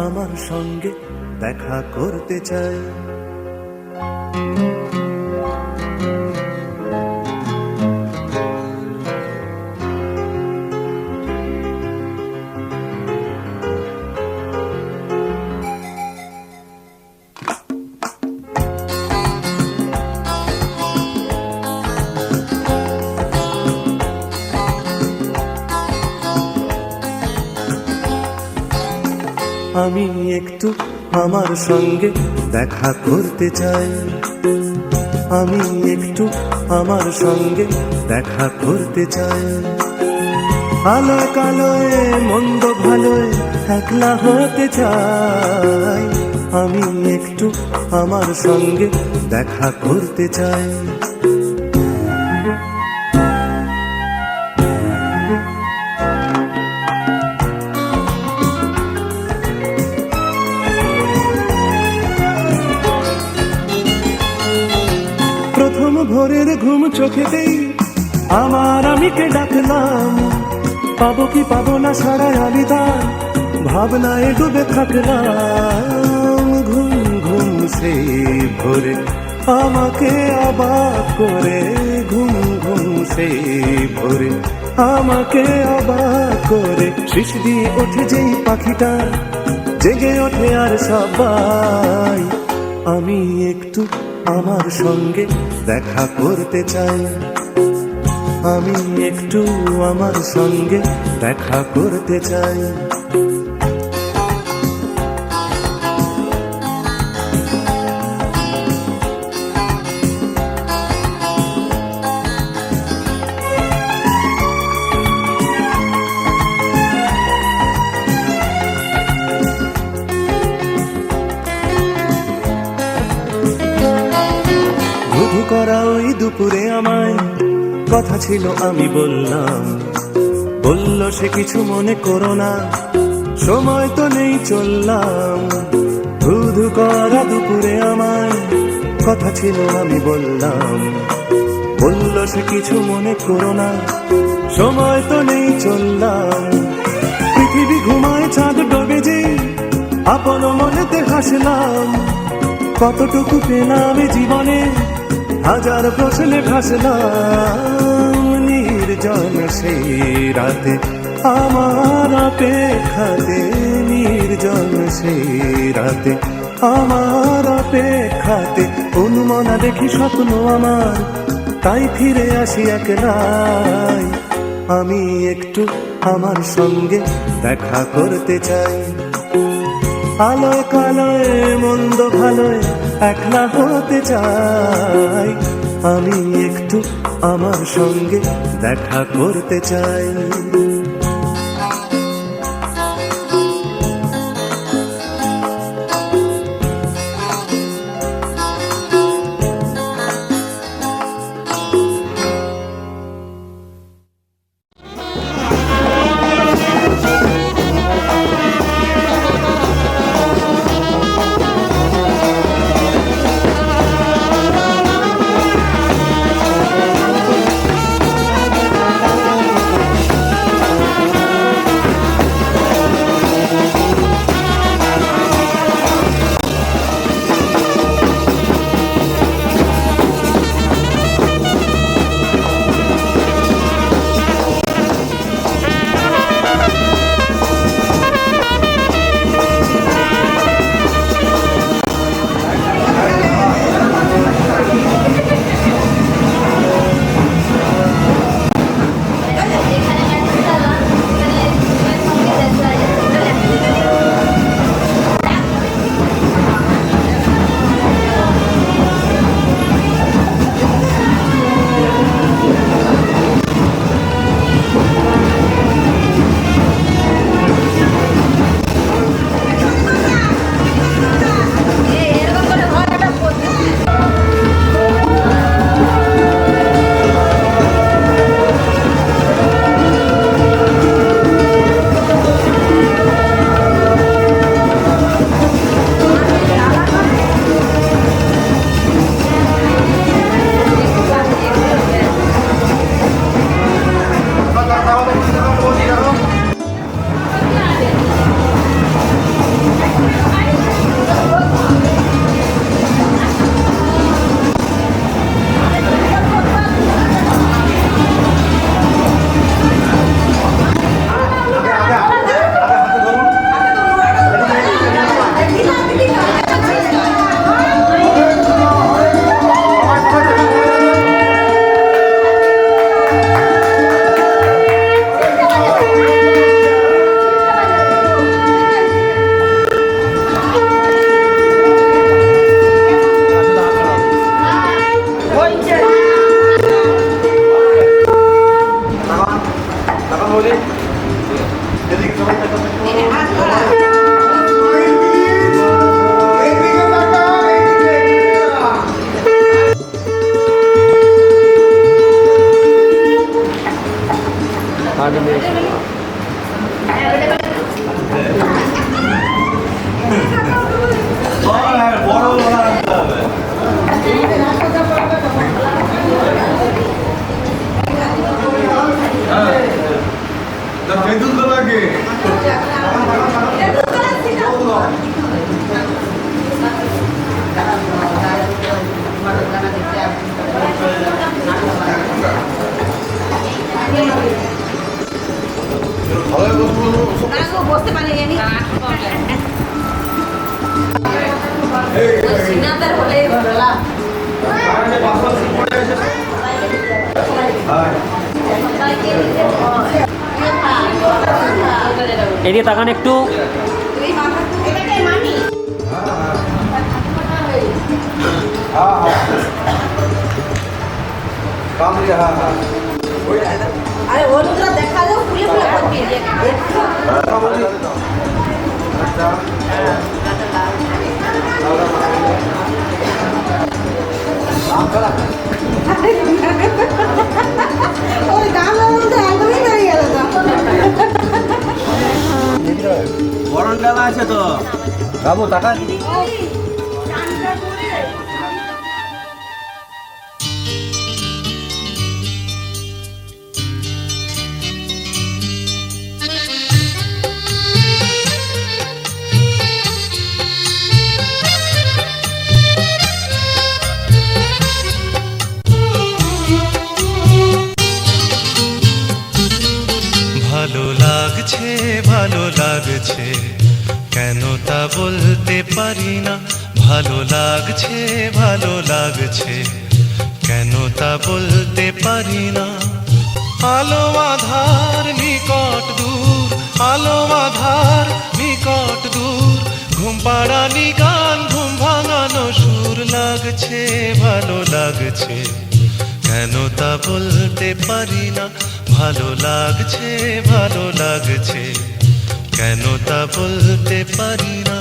আমার সঙ্গে দেখা করতে চাই। আমি একটু আমার সঙ্গে দেখা করতে চাই। আমি একটু আমার সঙ্গে দেখা করতে চাই। আলোয় কালোয় মন্দ ভালোয় একলা হতে চাই। আমি একটু আমার সঙ্গে দেখা করতে চাই। প্রথম ভোরের ঘুম চোখেতেই আমার আমিকে ডাকলাম। পাবো কি পাবো না সারা আলিদার ভাবনায় ডুবে থাকলাম। ঘুম ঘুম সেই ভোরে আমাকে অবাক করে, ঘুম ঘুম সেই ভোরে আমাকে অবাক করে। শিশ দিয়ে ওঠে যেই পাখিটা জেগে ওঠে আর সবাই। আমি একটু আমার সঙ্গে দেখা করতে চাই। আমি একটু আমার সঙ্গে দেখা করতে চাই। দুপুরে আমায় কথা ছিল আমি বললাম, বলল সে কিছু মনে করো না, সময় তো নেই চললাম। ধুধু করা দুপুরে আমায় কথা ছিল আমি বললাম, বলল সে কিছু মনে করো না, সময় তো নেই চললাম। পৃথিবী ঘুমায় চাঁদ ডোবে যে আপন মনেতে হাসলাম, কতটুকু পেলাম জীবনে হাজার প্রশ্নে ভাসলাম। নির্জন সেই রাতে আমার অপেক্ষাতে, নির্জন সেই রাতে আমার অপেক্ষাতে, অনুমনা দেখি স্বপ্ন আমার, তাই ফিরে আসি একলাই। আমি একটু আমার সঙ্গে দেখা করতে চাই, আলোয় কালোয় মন্দ ভালোয় একলা হতে চাই। আমি একটু আমার সঙ্গে দেখা করতে চাই। বসতে পারি সিনাদার হলে এদিকে তাকান একটু। আরে হলুদরা দেখা যাও ফুলে ফুলে করবি ওই দামের মধ্যে একদমই বেড়ে গেল তো। গরম ডালা আছে তো বাবু টাকা ভালো লাগছে ভালো লাগছে কেন তা বলতে পারি না ভালো লাগছে ভালো লাগছে কেন তা বলতে পারি না আলো আধার নিকট দূর আলো আধার নিকট দূর ঘুম পাড়ানি গান ঘুম ভাঙানো সুর লাগছে ভালো লাগছে কেন তা বলতে পারি না ভালো লাগছে ভালো লাগছে কেন তা বলতে পারি না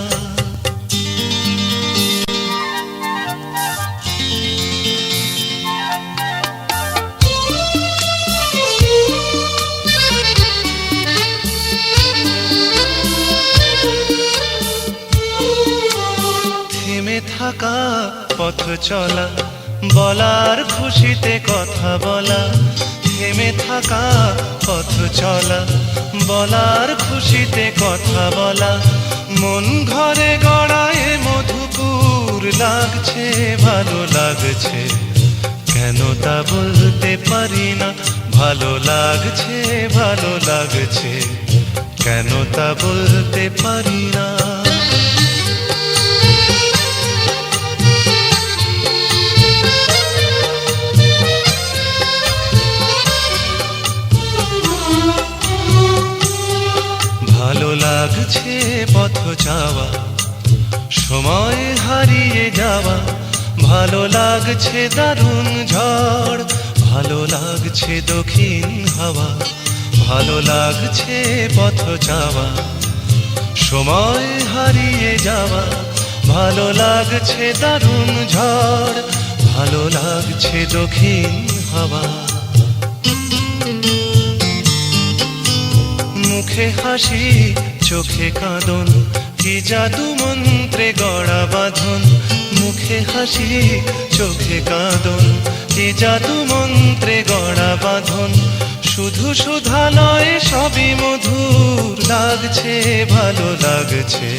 থেমে থাকা পথ চলা বলার খুশিতে কথা বলা থেমে থাকা পথ চলা বলার খুশিতে কথা বলা মন ঘরে গড়ায় মধুপুর লাগছে ভালো লাগছে কেন তা বলতে পারি না ভালো লাগছে ভালো লাগছে কেন তা বলতে পারি না ভালো লাগছে পথ যাওয়া সময় হারিয়ে যাওয়া ভালো লাগছে দারুণ ঝড় ভালো লাগছে দক্ষিণ হাওয়া ভালো লাগছে পথ যাওয়া সময় হারিয়ে যাওয়া ভালো লাগছে দারুণ ঝড় ভালো লাগছে দক্ষিণ হাওয়া মুখে হাসি চোখে কাঁদন কি জাদু মন্ত্রে গড়া বাঁধন মুখে হাসি চোখে কাঁদন কি জাদু মন্ত্রে গড়া বাঁধন শুধু সুধা নয় সবই মধুর লাগছে ভালো লাগছে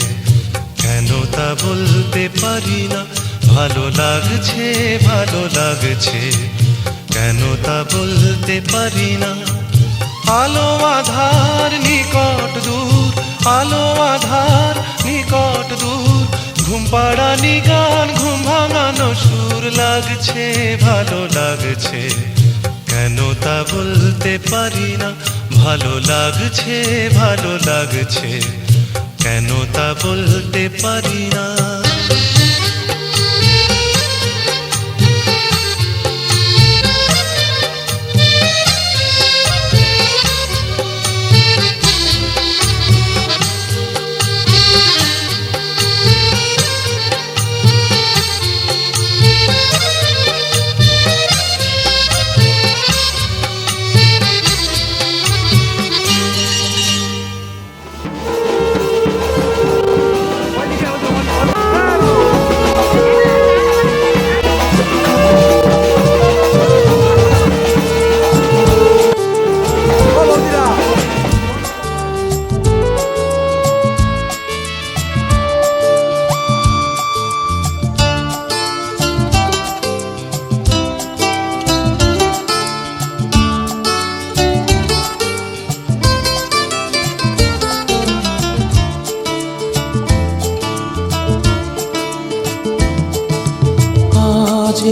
কেন তা বলতে পারি না ভালো লাগছে ভালো লাগছে কেন তা বলতে পারি না আলো আধার নিকট দূর আলো আধার নিকট দূর ঘুম পাড়ানি গান ঘুম ভাঙানো সুর লাগছে ভালো লাগছে কেন তা বলতে পারি না ভালো লাগছে ভালো লাগছে কেন তা বলতে পারি না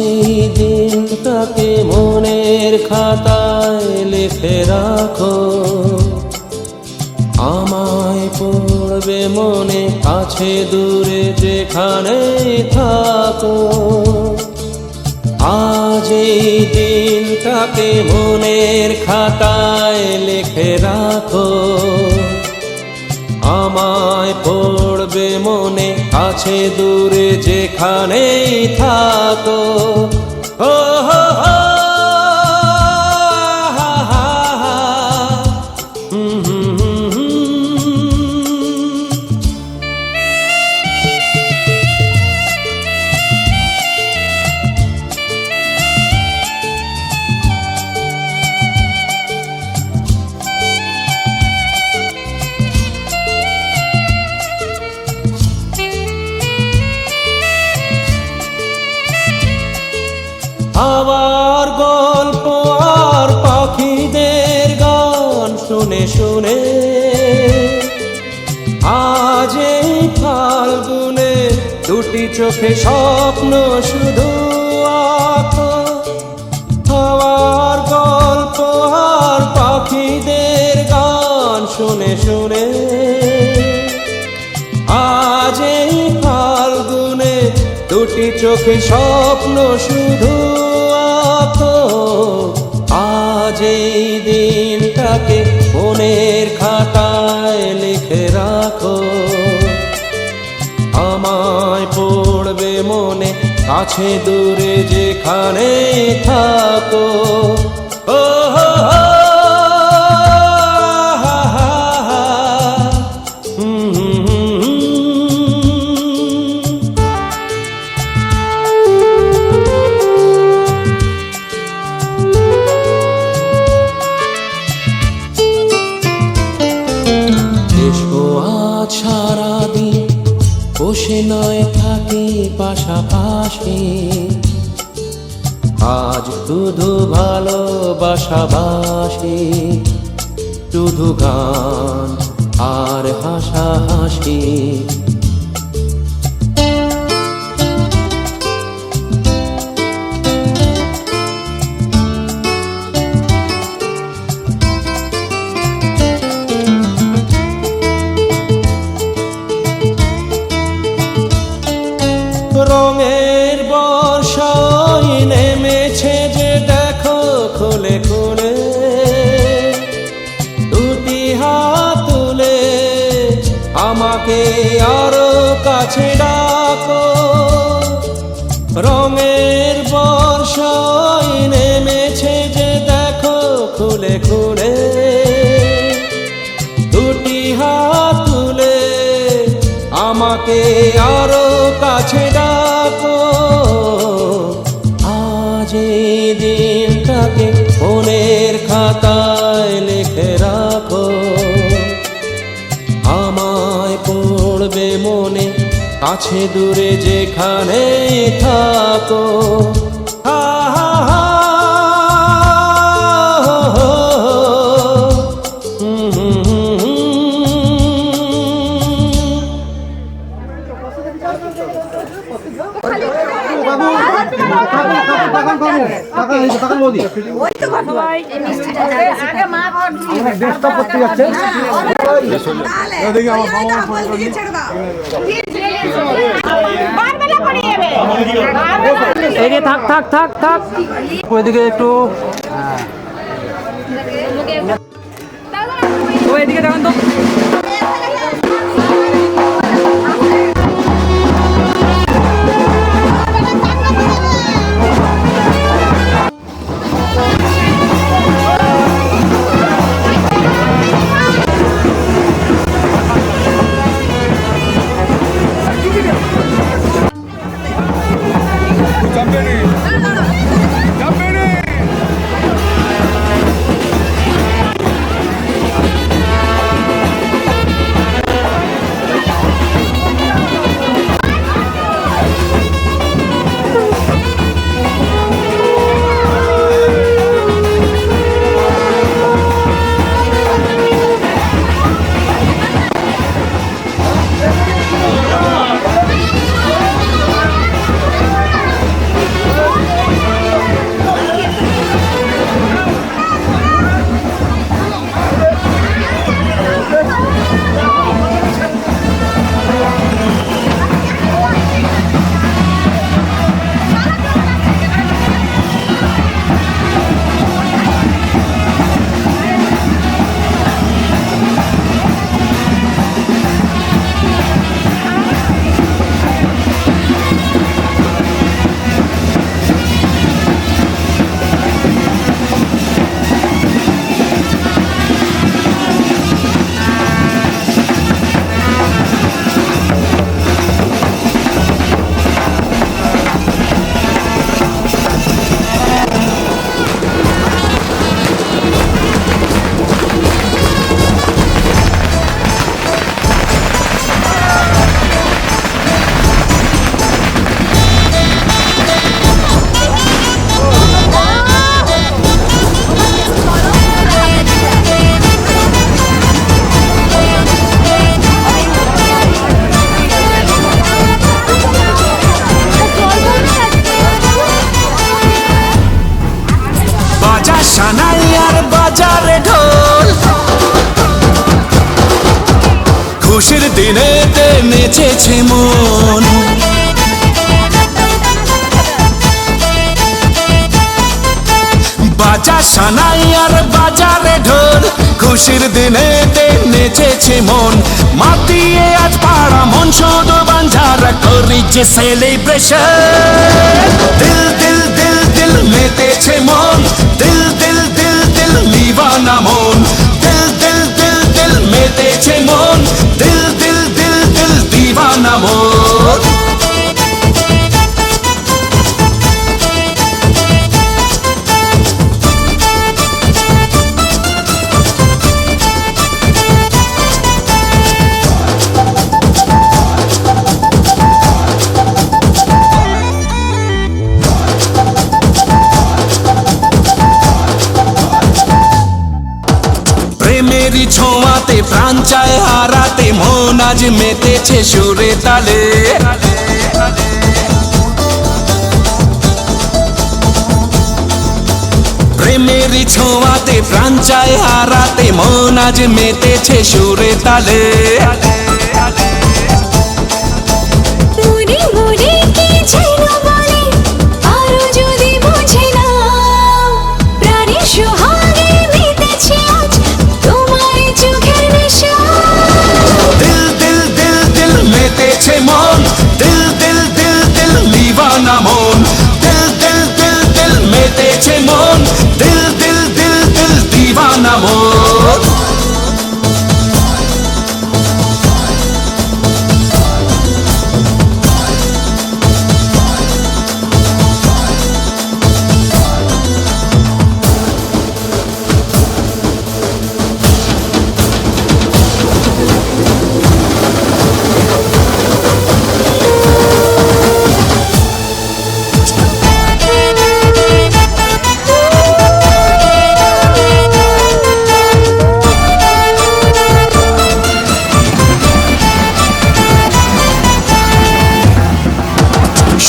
এই দিনটাকে মনের খাতায় লিখে রাখো, আমায় পড়বে মনে কাছে দূরে যেখানে থাকো। আজ এই দিনটাকে মনের খাতায় লিখে রাখো, আমায় পড়বে মনে কাছে দূরে যেখানেই থাকো। ও হো হো, হা হা হা, হুম হুম হুম হুম। আবার গল্প আর পাখিদের গান শুনে শুনে আজ এই ফাল্গুনে দুটি চোখে স্বপ্ন শুধু আঁকো। আবার গল্প আর পাখিদের গান শুনে শুনে আজ এই ফাল্গুনে দুটি চোখে স্বপ্ন শুধু আঁকো। আজ এই দিনটাকে মনের খাতায় লিখে রাখো। আমায় পড়বে মনে কাছে দূরে যেখানে থাকো। ও হো হো, হা হা হা, হুম হুম হুম হুম। এসো আজ সারাদিন বসে নয় থাকি পাশাপাশি। আজ শুধু ভালোবাসাবাসি, শুধু গান আর হাসাহাসি। রঙের বর্ষায় নেমেছে যে দেখো খুলে খুলে। দুটি হাত তুলে আমাকে আরো কাছে ডাকো। রঙের বর্ষায় নেমেছে যে দেখো খুলে খুলে। দুটি হাত তুলে আমাকে আরো কাছে ডাকো। আজ এই দিনটাকে মনের খাতায় লিখে রাখো। আমায় পড়বে মনে কাছে দূরে যেখানে থাকো। হা হা হা, হো হো হো, হুম হুম হুম হুম। আগে মা ঘর দিয়ে দেশটা করতে যাচ্ছে। দেখি আমার বাবা বল দিয়ে ছেড়ে দাও। বারবার পড়ে যাবে। এই যে থাক থাক থাক থাক। ওইদিকে একটু ও এদিকে দেখেন তো। খুশির দিনেতে নেচেছে মন মাতিয়ে আজ পাড়া মন শুধু বাঞ্ঝারা করি যে সেলিব্রেশন দিল দিল দিল দিল মেতেছে মন দিল দিল দিল দিল দিওয়ানা মন দিল দিল দিল দিল মেতেছে মন দিল দিল দিল দিল দিওয়ানা মন প্রেমেরই ছোঁয়াতে প্রাণ চায় হারাতে মন আজ মেতেছে সুরে তালে প্রেমেরই ছোঁয়াতে প্রাণ চায় হারাতে মন আজ মেতেছে সুরে তালে মনে মনে কি যেন বলে আরো যদি বুঝে না প্রাণের সোহাগে মেতেছে আজ তোমার চোখের নেশা দিল দিল দিল দিল মেতেছে মন দিল দিল দিল দিল দিওয়ানা মন দিল দিল দিল দিল মেতেছে মন দিল দিল দিল দিল দিওয়ানা মন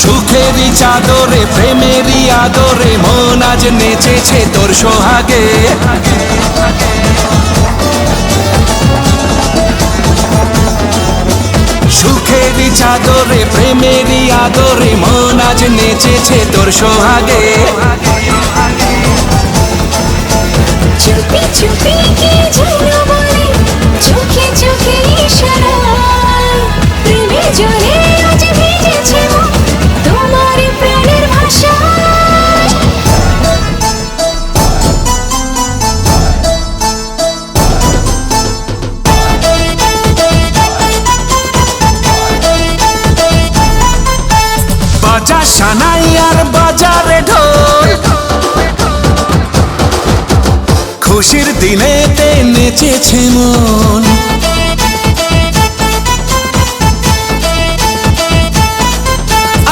সুখেরই চাদরে প্রেমেরই আদরে মন আজ নেচেছে তোর সোহাগে সুখেরই চাদরে প্রেমেরই আদরে মন আজ নেচেছে তোর সোহাগে চুপি চুপি কি যেন বলে চোখে চোখে ইশারায় প্রেমের জলে আজ ভিজেছে মন তোমার প্রাণের ভাষায় বাজা সানাই আর বাজারে ঢোল খুশির দিনেতে নেচেছে মন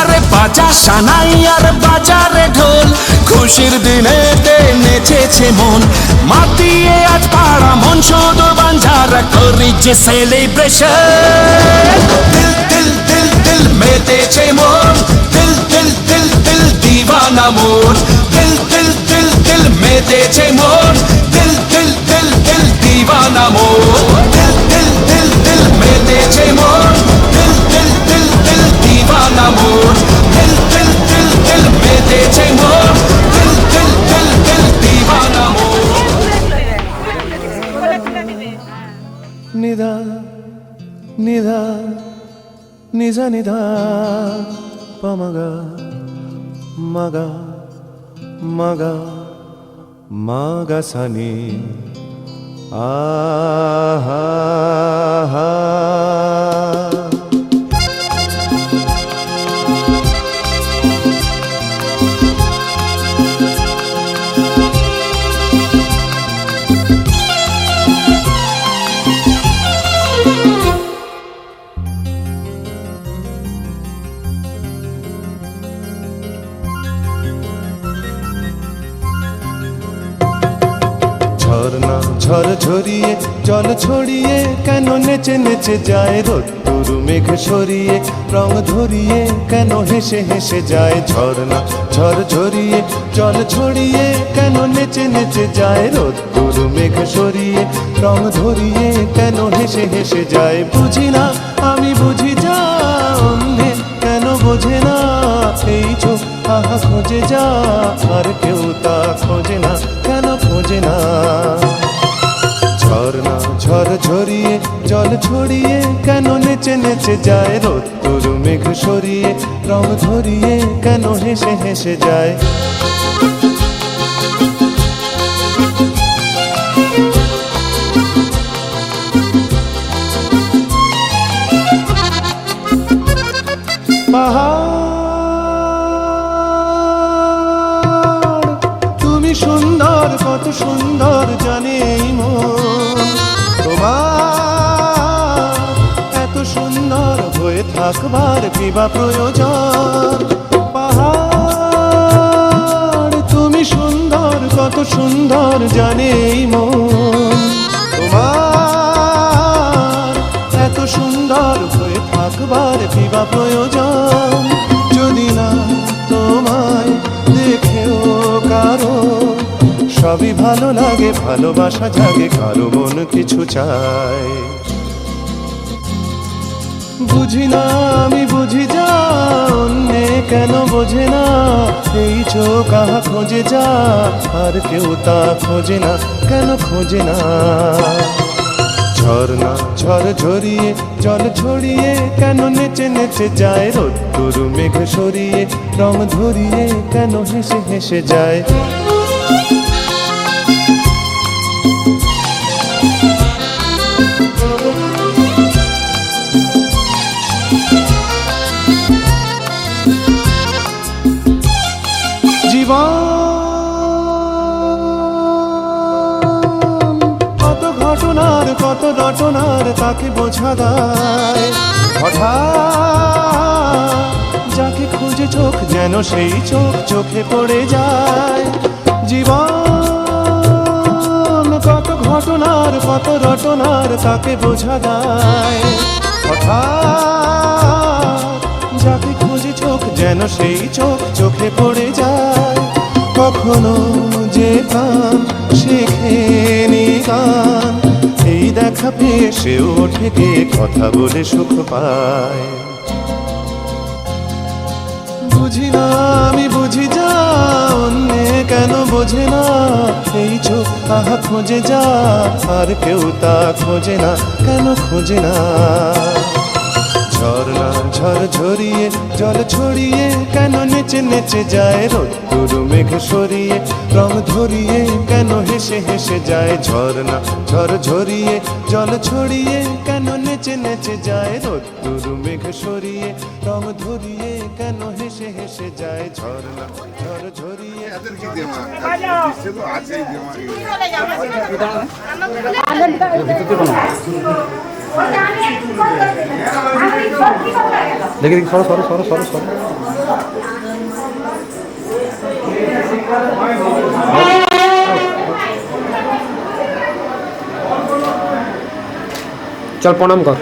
আরে বাজা সানাই আর বাজারে ঢোল খুশির দিনেতে নেচেছে মন মাতিয়ে আজ পাড়া মন শুধু বাঞ্ঝারা করি যে সেলিব্রেশন দিল দিল দিল দিল মেতেছে মন দিল দিল দিল দিল দিওয়ানা মন দিল দিল দিল দিল মেতেছে মন দিল দিল দিল দিল দিওয়ানা মন দিল দিল দিল দিল মেতেছে মন দিল দিল দিল দিল দিওয়ানা মন দিল দিল দিল দিল মেতেছে মন দিল দিল দিল দিল দিওয়ানা মন নিধা নিধা নিজা নিধা পমগা মগা মগা মগা সানি আহা হা ঝর্ণা ঝড় ঝরিয়ে জল ছড়িয়ে কেন নেচে নেচে যায় রোদ্দুর মেঘ সরিয়ে রং ধরিয়ে কেন হেসে হেসে যায় ঝর্ণা ঝড় ঝরিয়ে জল ছড়িয়ে কেন নেচে নেচে যায় রোদ্দুর মেঘ সরিয়ে রং ধরিয়ে কেন হেসে হেসে যায় বুঝি না আমি বুঝি যা অন্ধে কেন বোঝে না এই চোখ আহা খোঁজে যা আর কেউ তা খোঁজে না কেন খোঁজে না ঝর্ণা ঝড় ঝরিয়ে জল ছড়িয়ে কেন নেচে নেচে যায় রোদ্দুর মেঘ সরিয়ে রং ধরিয়ে কেন হেসে হেসে যায় পাহাড় তুমি সুন্দর কত সুন্দর জানে এই মন তোমার এত সুন্দর হয়ে থাকবার কিবা প্রয়োজন পাহাড় তুমি সুন্দর কত সুন্দর জানে এই মন তোমার এত সুন্দর হয়ে থাকবার কিবা প্রয়োজন যদি না তোমায় দেখেও কারো সবই ভালো লাগে ভালোবাসা জাগে কারো মন কিছু চায় বুঝি না আমি বুঝি যা অন্যে কেন বোঝে না এই চোখ আহা খোঁজে যা আর কেউ তা খোঁজে না কেন খোঁজে না ঝর্ণা ঝড় ঝরিয়ে জল ছড়িয়ে কেন নেচে নেচে যায় রোদ্দুর মেঘ সরিয়ে রং ধরিয়ে কেন হেসে হেসে যায় জীবন কত ঘটনার কত রটনার তাকে বোঝা দায় হঠাৎ যাকে খুঁজে চোখ যেন সেই চোখ চোখে পড়ে যায় জীবন কত ঘটনার কত রটনার তাকে বোঝা দায় হঠাৎ যাকে খুঁজে চোখ যেন সেই চোখ চোখে পড়ে যায় কখনো যে গান শেখেনি গান এই দেখা পেয়ে সেও ওঠে গিয়ে কথা বলে সুখ পায় বুঝি না আমি বুঝি যা অন্যে কেন বোঝে না এই চোখ আহা খোঁজে যা আর কেউ তা খোঁজে না কেন খোঁজে না ঝর্ণা ঝড় ঝরিয়ে জল ছড়িয়ে কেন নেচে নেচে যায় রোদ্দুর মেঘ সরিয়ে রং ধরিয়ে কেন হেসে হেসে যায় ঝর্ণা ঝড় ঝরিয়ে জল ছড়িয়ে কেন নেচে নেচে যায় রোদ্দুর মেঘ সরিয়ে রং ধরিয়ে কেন হেসে হেসে যায় ঝর্ণা ঝড় ঝরিয়ে দেখি দেখি সরো সরো সরো সরো সরো চল প্রণাম কর